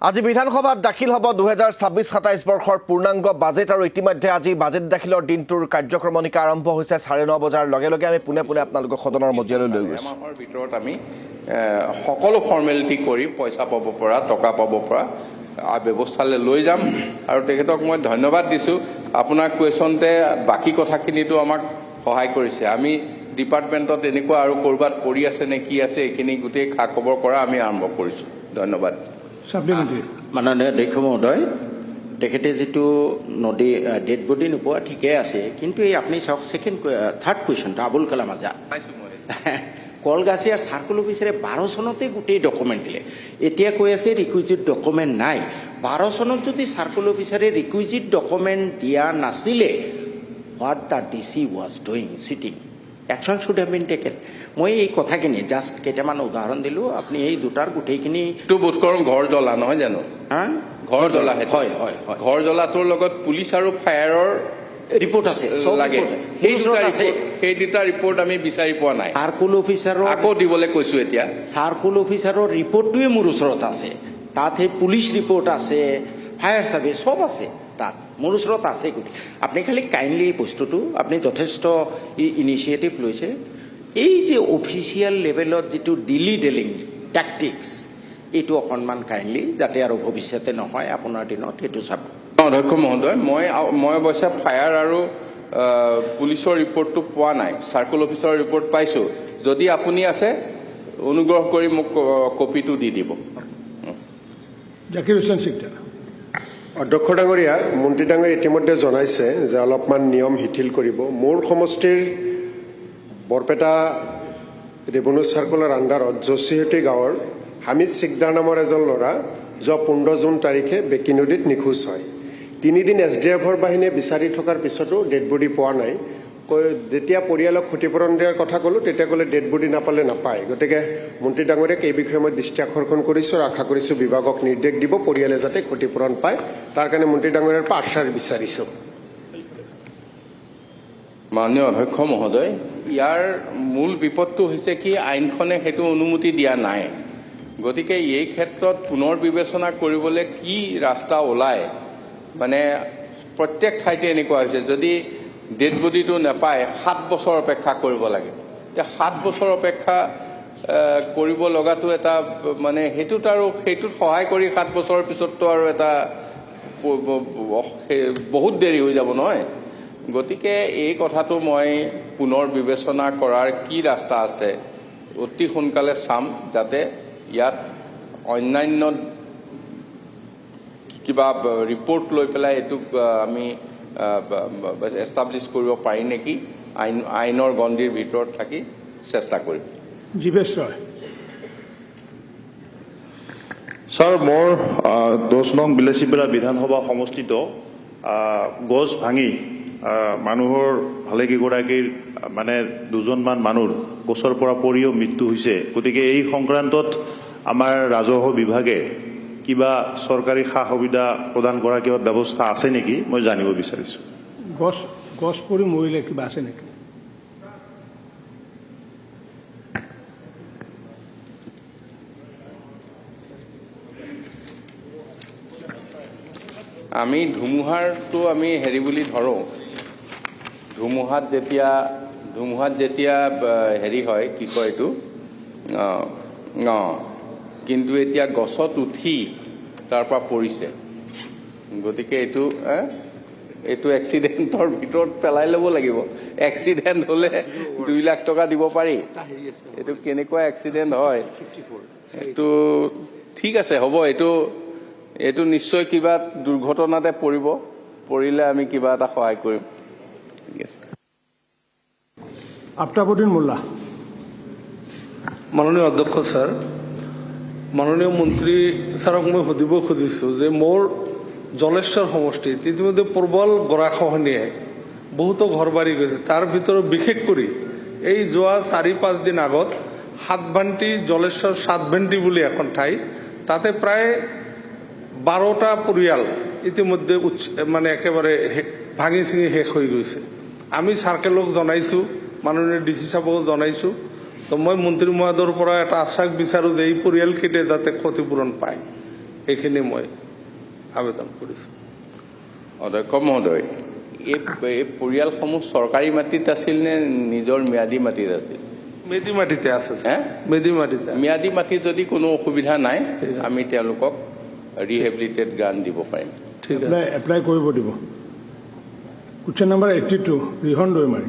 আজি বিধানসভাত দাখিল হ'ব 2026-27 বৰ্ষৰ পূৰ্ণাংগ বাজেট আৰু ইতিমধ্যে আজি বাজেট দাখিলৰ দিনটোৰ কাৰ্যক্ৰমণিকা আৰম্ভ হৈছে 9:30 বজাৰ লগে লগে আমি পুনে আপোনালোকক সদনৰ মজিয়ালৈ লৈ গৈছো। এমাহৰ ভিতৰত আমি সকলো ফৰ্মেলিটি কৰি পইচা পাব পৰা টকা পাব পৰা ব্যৱস্থালৈ লৈ যাম আৰু তেখেতক মই ধন্যবাদ দিছোঁ। আপোনাৰ কুৱেশ্যনতে বাকী কথাখিনিতো আমাক সহায় কৰিছে। আমি ডিপাৰ্টমেণ্টত এনেকুৱা আৰু ক'ৰবাত পৰি আছে নে কি আছে এইখিনি গোটেই খা খবৰ কৰা আমি আৰম্ভ কৰিছোঁ। ধন্যবাদ। মাননীয় অধ্যক্ষ মহোদয়, তেখেতে যিটো নদী ডেড বডি নোপোৱা ঠিকেই আছে, কিন্তু এই আপুনি চাওক থাৰ্ড কুৱেশ্যনটো আবুল কালাম আজাদ কলগাছিয়াৰ চাৰ্কল অফিচাৰে 12 চনতে গোটেই ডকুমেণ্ট দিলে, এতিয়া কৈ আছে ৰিকুইজিট ডকুমেণ্ট নাই। 12 চনত যদি চাৰ্কল অফিচাৰে ৰিকুইজিট ডকুমেণ্ট দিয়া নাছিলে, what the DC was doing cheating, action should have been taken. মই এই কথাখিনি জাষ্ট কেইটামান উদাহৰণ দিলোঁ, আপুনি এই দুটাৰ গোটেইখিনি বোধ কৰোঁ ঘৰ জ্বলা নহয় জানো? ঘৰ জ্বলা হয় হয় হয়, ঘৰ জ্বলাটোৰ লগত পুলিচ আৰু ফায়াৰৰ ৰিপৰ্ট আছে লাগে। সেই দুটা ৰিপৰ্ট আমি বিচাৰি পোৱা নাই। চাৰ্কুল অফিচাৰৰ আকৌ দিবলৈ কৈছোঁ এতিয়া। চাৰ্কুল অফিচাৰৰ ৰিপৰ্টটোৱে মোৰ ওচৰত আছে, তাত সেই পুলিচ ৰিপৰ্ট আছে, ফায়াৰ চাৰ্ভিচ চব আছে, তাত মোৰ ওচৰত আছে গোটেই। আপুনি খালি কাইণ্ডলি বস্তুটো আপুনি যথেষ্ট ইনিচিয়েটিভ লৈছে। এই যে অফিচিয়েল লেভেলত যিটো দিলি ডেলিং টেকটিক্স, এইটো অকণমান কাইণ্ডলি যাতে আৰু ভৱিষ্যতে নহয় আপোনাৰ দিনত সেইটো চাব। অধ্যক্ষ মহোদয়, মই অৱশ্যে ফায়াৰ আৰু পুলিচৰ ৰিপৰ্টটো পোৱা নাই, চাৰ্কুল অফিচাৰৰ ৰিপৰ্ট পাইছোঁ। যদি আপুনি আছে অনুগ্ৰহ কৰি মোক কপিটো দি দিব। জাকিৰ হুছেইন সিকদাৰ। অধ্যক্ষ ডাঙৰীয়া, মন্ত্ৰী ডাঙৰীয়া ইতিমধ্যে জনাইছে যে অলপমান নিয়ম শিথিল কৰিব। মোৰ সমষ্টিৰ বৰপেটা ৰেভিনিউ চাৰ্কুলৰ আণ্ডাৰত যোশীহতী গাঁৱৰ হামিদ সিকদাৰ নামৰ এজন ল'ৰা যোৱা 15 জুন তাৰিখে বেকী নদীত নিখোজ হয়। 3 দিন SDF বাহিনীয়ে বিচাৰি থকাৰ পিছতো ডেড বডি পোৱা নাই। যেতিয়া পৰিয়ালক ক্ষতিপূৰণ দিয়াৰ কথা ক'লোঁ, তেতিয়া ক'লে ডেড বডি নাপালে নাপায়। গতিকে মন্ত্ৰী ডাঙৰীয়াক এই বিষয়ে মই দৃষ্টি আকৰ্ষণ কৰিছোঁ আৰু আশা কৰিছোঁ বিভাগক নিৰ্দেশ দিব পৰিয়ালে যাতে ক্ষতিপূৰণ পায়, তাৰ কাৰণে মন্ত্ৰী ডাঙৰীয়াৰ পৰা আশ্বাস বিচাৰিছোঁ। মাননীয় অধ্যক্ষ মহোদয়, ইয়াৰ মূল বিপদটো হৈছে কি আইনখনে সেইটো অনুমতি দিয়া নাই। গতিকে এই ক্ষেত্ৰত পুনৰ বিবেচনা কৰিবলৈ কি ৰাস্তা ওলায়, মানে প্ৰত্যেক ঠাইতে এনেকুৱা হৈছে, যদি ডেড বডিটো নাপায় 7 বছৰ অপেক্ষা কৰিব লাগে। এতিয়া 7 বছৰ অপেক্ষা কৰিব লগাটো এটা মানে সেইটোত সহায় কৰি 7 বছৰৰ পিছততো আৰু এটা বহুত দেৰি হৈ যাব নহয়। গতিকে এই কথাটো মই পুনৰ বিবেচনা কৰাৰ কি ৰাস্তা আছে অতি সোনকালে চাম, যাতে ইয়াত অন্যান্য কিবা ৰিপৰ্ট লৈ পেলাই এইটোক আমি এষ্টাব্লিছ কৰিব পাৰি নেকি, আইনৰ গণ্ডিৰ ভিতৰত থাকি চেষ্টা কৰিম। জীৱেশ ৰয়। ছাৰ, মোৰ 10 নং বিলাসীপাৰা বিধানসভা সমষ্টিত গছ ভাঙি মানুহৰ ভালেকেইগৰাকীৰ মানে 2জনমান মানুহৰ গছৰ পৰা পৰিও মৃত্যু হৈছে। গতিকে এই সংক্ৰান্তত আমাৰ ৰাজহুৱা বিভাগে কিবা চৰকাৰী সা সুবিধা প্ৰদান কৰাৰ কিবা ব্যৱস্থা আছে নেকি মই জানিব বিচাৰিছোঁ। গছ পৰি মৰিলে কিবা আছে নেকি? আমি ধুমুহাৰটো আমি হেৰি বুলি ধৰোঁ, ধুমুহাত যেতিয়া হেৰি হয় কি কয় এইটো কিন্তু এতিয়া গছত উঠি তাৰ পৰা পৰিছে। গতিকে এইটো এক্সিডেণ্টৰ ভিতৰত পেলাই ল'ব লাগিব। এক্সিডেণ্ট হ'লে 2 লাখ টকা দিব পাৰি। এইটো কেনেকুৱা এক্সিডেণ্ট হয় এইটো ঠিক আছে, হ'ব, এইটো নিশ্চয় কিবা দুৰ্ঘটনাতে পৰিলে আমি কিবা এটা সহায় কৰিম। ঠিক আছে। আফতাবুদ্দিন মোল্লা। মাননীয় অধ্যক্ষ ছাৰ, মাননীয় মন্ত্ৰী ছাৰক মই সুধিব খুজিছোঁ যে মোৰ জলেশ্বৰ সমষ্টিত ইতিমধ্যে প্ৰবল গৰাখহনীয়ে বহুতো ঘৰ বাৰী গৈছে। তাৰ ভিতৰত বিশেষ কৰি এই যোৱা 4-5 দিন আগত সাতভান্তি জলেশ্বৰ 7 ভেন্টি বুলি এখন ঠাই, তাতে প্ৰায় 12টা পৰিয়াল ইতিমধ্যে মানে একেবাৰে ভাঙি চিঙি শেষ হৈ গৈছে। আমি চাৰ্কেলক জনাইছোঁ, মাননীয় DC সাহেবক জনাইছোঁ। তো মই মন্ত্ৰী মহোদয়ৰ পৰা এটা আশ্বাস বিচাৰোঁ যে এই পৰিয়ালকেইটাই যাতে ক্ষতিপূৰণ পায়। এইখিনি মই আবেদন কৰিছোঁ। অধ্যক্ষ মহোদয়, এই পৰিয়ালসমূহ চৰকাৰী মাটিত আছিল নে নিজৰ ম্যাদী মাটিত আছিল? মেডি মাটিতে আছে হে? মেডি মাটিতে। ম্যাদী মাটিত যদি কোনো অসুবিধা নাই, আমি তেওঁলোকক ৰিহেবিলিটেড গ্ৰাণ্ট দিব পাৰিম। ঠিক আছে, এপ্লাই কৰিব দিব। Question number 82 Rihon Daimari.